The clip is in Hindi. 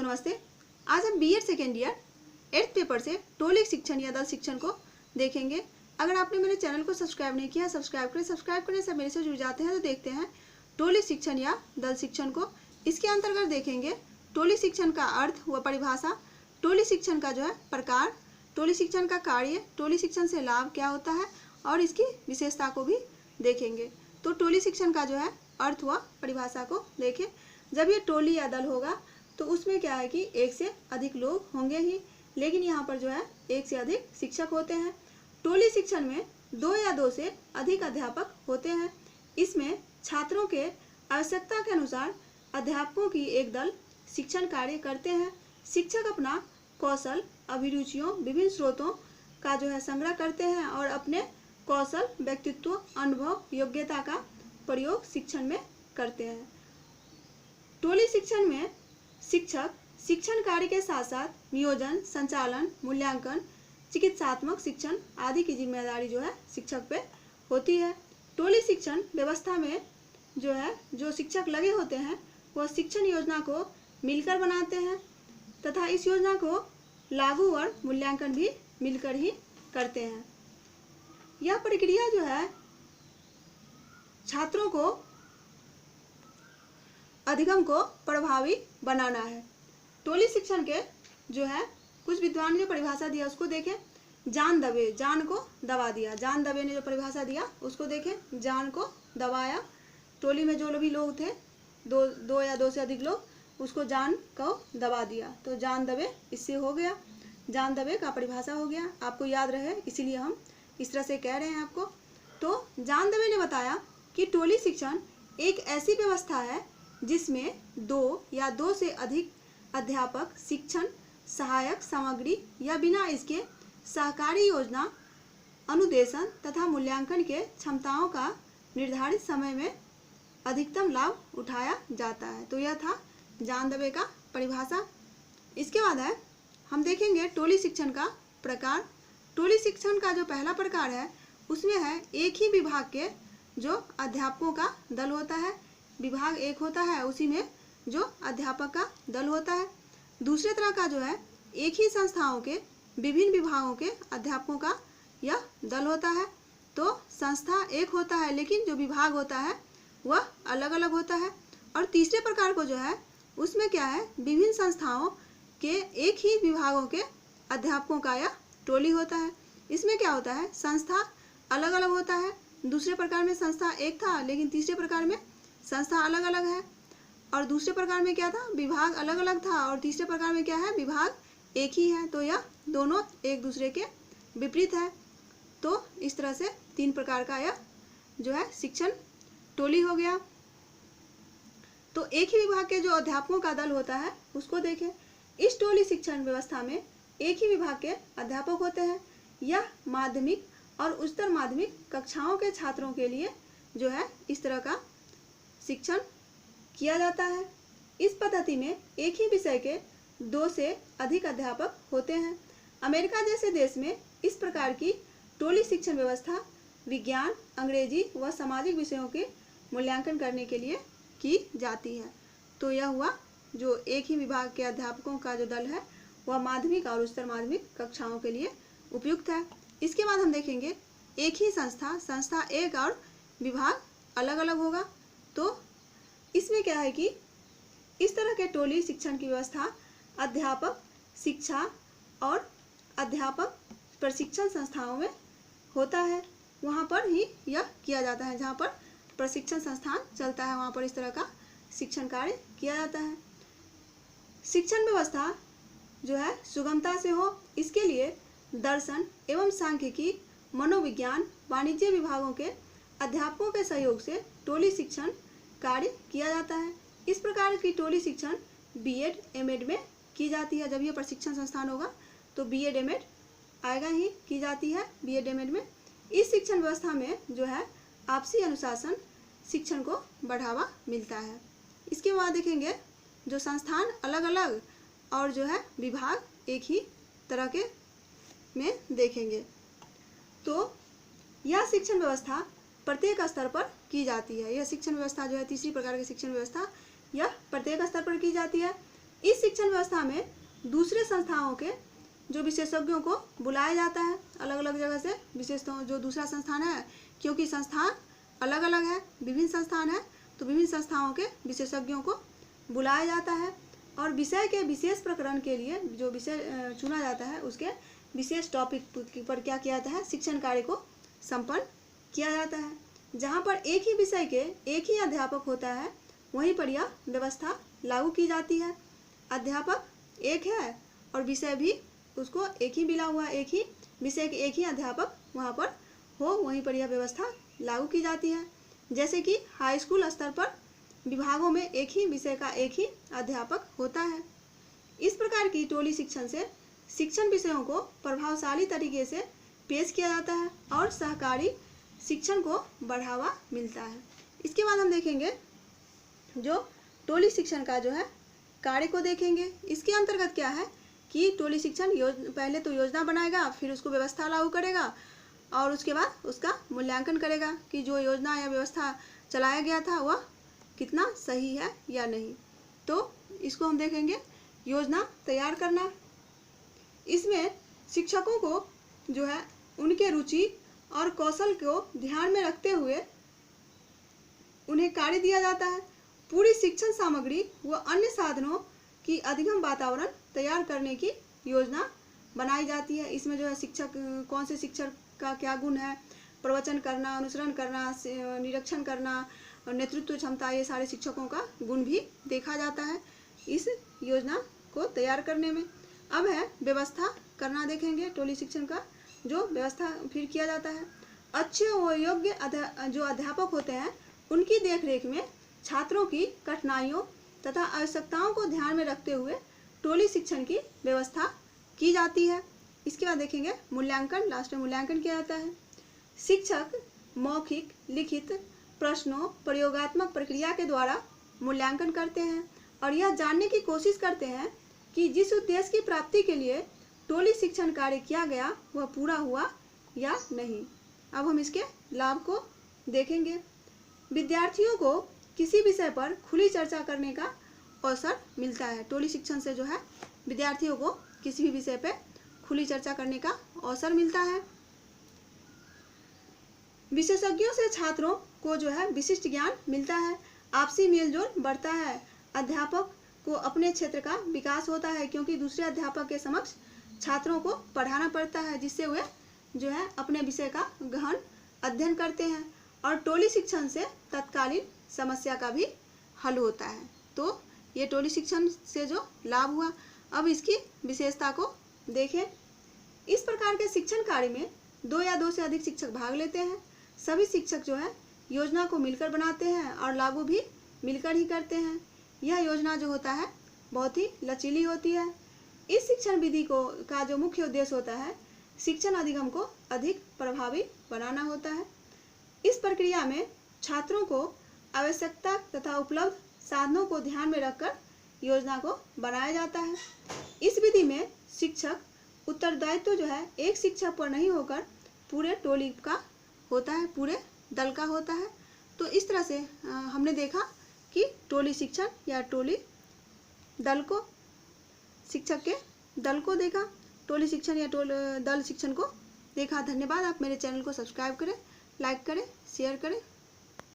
दोस्तों नमस्ते। आज हम BEd second year 8th paper से टोलिक शिक्षण या दल शिक्षण को देखेंगे। अगर आपने मेरे चैनल को सब्सक्राइब नहीं किया सब्सक्राइब करें। सब्सक्राइब करने से मेरे से जुड़ जाते हैं। तो देखते हैं टोलिक शिक्षण या दल शिक्षण को। इसके अंतर्गत देखेंगे टोलिक शिक्षण का अर्थ व परिभाषा, टोलिक शिक्षण का जो है प्रकार, टोलिक शिक्षण का कार्य, टोलिक शिक्षण से लाभ क्या होता है और इसकी विशेषता को भी देखेंगे। तो टोलिक शिक्षण का जो है अर्थ व परिभाषा को देखें। जब ये टोली या दल होगा तो उसमें क्या है कि एक से अधिक लोग होंगे ही, लेकिन यहाँ पर जो है एक से अधिक शिक्षक होते हैं। टोली शिक्षण में 2 या 2 से अधिक अध्यापक होते हैं। इसमें छात्रों के आवश्यकता के अनुसार अध्यापकों की एक दल शिक्षण कार्य करते हैं। शिक्षक अपना कौशल, अभिरुचियों, विभिन्न स्रोतों का जो है संग्रह करते हैं और अपने कौशल, व्यक्तित्व, अनुभव, योग्यता का प्रयोग शिक्षण में करते हैं। टोली शिक्षण में शिक्षक शिक्षण कार्य के साथ साथ नियोजन, संचालन, मूल्यांकन, चिकित्सात्मक शिक्षण आदि की जिम्मेदारी जो है शिक्षक पे होती है। टोली शिक्षण व्यवस्था में जो है जो शिक्षक लगे होते हैं वह शिक्षण योजना को मिलकर बनाते हैं तथा इस योजना को लागू और मूल्यांकन भी मिलकर ही करते हैं। यह प्रक्रिया जो है छात्रों को अधिगम को प्रभावी बनाना है। टोली शिक्षण के जो है कुछ विद्वान ने परिभाषा दिया उसको देखें। जान दबे, जान को दबा दिया। जान दबे ने जो परिभाषा दिया उसको देखें। जान को दबाया, टोली में जो भी लोग थे, दो या 2 से अधिक लोग, उसको जान को दबा दिया। तो जान दबे इससे हो गया, जान दबे का परिभाषा हो गया। आपको याद रहे इसीलिए हम इस तरह से कह रहे हैं आपको। तो जान दबे ने बताया कि टोली शिक्षण एक ऐसी व्यवस्था है जिसमें 2 या 2 से अधिक अध्यापक शिक्षण, सहायक सामग्री या बिना इसके सहकारी योजना, अनुदेशन तथा मूल्यांकन के क्षमताओं का निर्धारित समय में अधिकतम लाभ उठाया जाता है। तो यह था जान दबे का परिभाषा। इसके बाद है हम देखेंगे टोली शिक्षण का प्रकार। टोली शिक्षण का जो पहला प्रकार है उसमें है एक ही विभाग के जो अध्यापकों का दल होता है। विभाग एक होता है, उसी में जो अध्यापक का दल होता है। दूसरे तरह का जो है एक ही संस्थाओं के विभिन्न विभागों के अध्यापकों का यह दल होता है। तो संस्था एक होता है लेकिन जो विभाग होता है वह अलग अलग होता है। और तीसरे प्रकार को जो है उसमें क्या है, विभिन्न संस्थाओं के एक ही विभागों के अध्यापकों का यह टोली होता है। इसमें क्या होता है, संस्था अलग अलग होता है। दूसरे प्रकार में संस्था एक था लेकिन तीसरे प्रकार में संस्था अलग अलग है। और दूसरे प्रकार में क्या था, विभाग अलग अलग था और तीसरे प्रकार में क्या है, विभाग एक ही है। तो यह दोनों एक दूसरे के विपरीत है। तो इस तरह से 3 प्रकार का यह जो है शिक्षण टोली हो गया। तो एक ही विभाग के जो अध्यापकों का दल होता है उसको देखें। इस टोली शिक्षण व्यवस्था में एक ही विभाग के अध्यापक होते हैं। यह माध्यमिक और उच्चतर माध्यमिक कक्षाओं के छात्रों के लिए जो है इस तरह का शिक्षण किया जाता है। इस पद्धति में एक ही विषय के 2 से अधिक अध्यापक होते हैं। अमेरिका जैसे देश में इस प्रकार की टोली शिक्षण व्यवस्था विज्ञान, अंग्रेजी व सामाजिक विषयों के मूल्यांकन करने के लिए की जाती है। तो यह हुआ जो एक ही विभाग के अध्यापकों का जो दल है वह माध्यमिक और उच्चतर माध्यमिक कक्षाओं के लिए उपयुक्त है। इसके बाद हम देखेंगे एक ही संस्था एक और विभाग अलग अलग होगा। तो इसमें क्या है कि इस तरह के टोली शिक्षण की व्यवस्था अध्यापक शिक्षा और अध्यापक प्रशिक्षण संस्थाओं में होता है। वहाँ पर ही यह किया जाता है, जहाँ पर प्रशिक्षण संस्थान चलता है वहाँ पर इस तरह का शिक्षण कार्य किया जाता है। शिक्षण व्यवस्था जो है सुगमता से हो, इसके लिए दर्शन एवं सांख्यिकी, मनोविज्ञान, वाणिज्य विभागों के अध्यापकों के सहयोग से टोली शिक्षण कार्य किया जाता है। इस प्रकार की टोली शिक्षण बीएड एमएड में की जाती है। जब यह प्रशिक्षण संस्थान होगा तो बीएड एमएड आएगा ही, की जाती है बीएड एमएड में। इस शिक्षण व्यवस्था में जो है आपसी अनुशासन शिक्षण को बढ़ावा मिलता है। इसके बाद देखेंगे जो संस्थान अलग अलग और जो है विभाग एक ही तरह के में देखेंगे। तो यह शिक्षण व्यवस्था प्रत्येक स्तर पर की जाती है। यह शिक्षण व्यवस्था जो है तीसरी प्रकार की शिक्षण व्यवस्था यह प्रत्येक स्तर पर की जाती है। इस शिक्षण व्यवस्था में दूसरे संस्थाओं के जो विशेषज्ञों को बुलाया जाता है, अलग अलग जगह से विशेषज्ञों, जो दूसरा संस्थान है, क्योंकि संस्थान अलग अलग है, विभिन्न संस्थान है, तो विभिन्न संस्थाओं के विशेषज्ञों को बुलाया जाता है और विषय के विशेष प्रकरण के लिए जो विषय चुना जाता है उसके विशेष टॉपिक पर क्या किया जाता है, शिक्षण कार्य को संपन्न किया जाता है। जहाँ पर एक ही विषय के एक ही अध्यापक होता है वहीं पर यह व्यवस्था लागू की जाती है। अध्यापक एक है और विषय भी उसको एक ही मिला हुआ, एक ही विषय के एक ही अध्यापक वहाँ पर हो, वहीं पर यह व्यवस्था लागू की जाती है। जैसे कि हाई स्कूल स्तर पर विभागों में एक ही विषय का एक ही अध्यापक होता है। इस प्रकार की टोली शिक्षण से शिक्षण विषयों को प्रभावशाली तरीके से पेश किया जाता है और सहकारी शिक्षण को बढ़ावा मिलता है। इसके बाद हम देखेंगे जो टोली शिक्षण का जो है कार्य को देखेंगे। इसके अंतर्गत क्या है कि टोली शिक्षण पहले तो योजना बनाएगा, फिर उसको व्यवस्था लागू करेगा और उसके बाद उसका मूल्यांकन करेगा कि जो योजना या व्यवस्था चलाया गया था वह कितना सही है या नहीं। तो इसको हम देखेंगे योजना तैयार करना। इसमें शिक्षकों को जो है उनके रुचि और कौशल को ध्यान में रखते हुए उन्हें कार्य दिया जाता है। पूरी शिक्षण सामग्री व अन्य साधनों की अधिगम वातावरण तैयार करने की योजना बनाई जाती है। इसमें जो है शिक्षक, कौन से शिक्षक का क्या गुण है, प्रवचन करना, अनुसरण करना, निरीक्षण करना और नेतृत्व क्षमता, ये सारे शिक्षकों का गुण भी देखा जाता है इस योजना को तैयार करने में। अब है व्यवस्था करना, देखेंगे टोली शिक्षण का जो व्यवस्था फिर किया जाता है। अच्छे व योग्य जो अध्यापक होते हैं उनकी देखरेख में छात्रों की कठिनाइयों तथा आवश्यकताओं को ध्यान में रखते हुए टोली शिक्षण की व्यवस्था की जाती है। इसके बाद देखेंगे मूल्यांकन, लास्ट में मूल्यांकन किया जाता है। शिक्षक मौखिक, लिखित प्रश्नों, प्रयोगात्मक प्रक्रिया के द्वारा मूल्यांकन करते हैं और यह जानने की कोशिश करते हैं कि जिस उद्देश्य की प्राप्ति के लिए टोली शिक्षण कार्य किया गया वह पूरा हुआ या नहीं। अब हम इसके लाभ को देखेंगे। विद्यार्थियों को किसी विषय पर खुली चर्चा करने का अवसर मिलता है। टोली शिक्षण से जो है विद्यार्थियों को किसी भी विषय पर खुली चर्चा करने का अवसर मिलता है। विशेषज्ञों से छात्रों को जो है विशिष्ट ज्ञान मिलता है, आपसी मेलजोल बढ़ता है, अध्यापक को अपने क्षेत्र का विकास होता है क्योंकि दूसरे अध्यापक के समक्ष छात्रों को पढ़ाना पड़ता है जिससे वे जो है अपने विषय का गहन अध्ययन करते हैं और टोली शिक्षण से तत्कालीन समस्या का भी हल होता है। तो ये टोली शिक्षण से जो लाभ हुआ, अब इसकी विशेषता को देखें। इस प्रकार के शिक्षण कार्य में 2 या 2 से अधिक शिक्षक भाग लेते हैं। सभी शिक्षक जो है योजना को मिलकर बनाते हैं और लागू भी मिलकर ही करते हैं। यह योजना जो होता है बहुत ही लचीली होती है। इस शिक्षण विधि को का जो मुख्य उद्देश्य होता है शिक्षण अधिगम को अधिक प्रभावी बनाना होता है। इस प्रक्रिया में छात्रों को आवश्यकता तथा उपलब्ध साधनों को ध्यान में रखकर योजना को बनाया जाता है। इस विधि में शिक्षक उत्तरदायित्व जो है एक शिक्षक पर नहीं होकर पूरे टोली का होता है, पूरे दल का होता है। तो इस तरह से हमने देखा कि टोली शिक्षण या टोली दल को, शिक्षक के दल को देखा, टोली शिक्षण या दल शिक्षण को देखा। धन्यवाद। आप मेरे चैनल को सब्सक्राइब करें, लाइक करें, शेयर करें।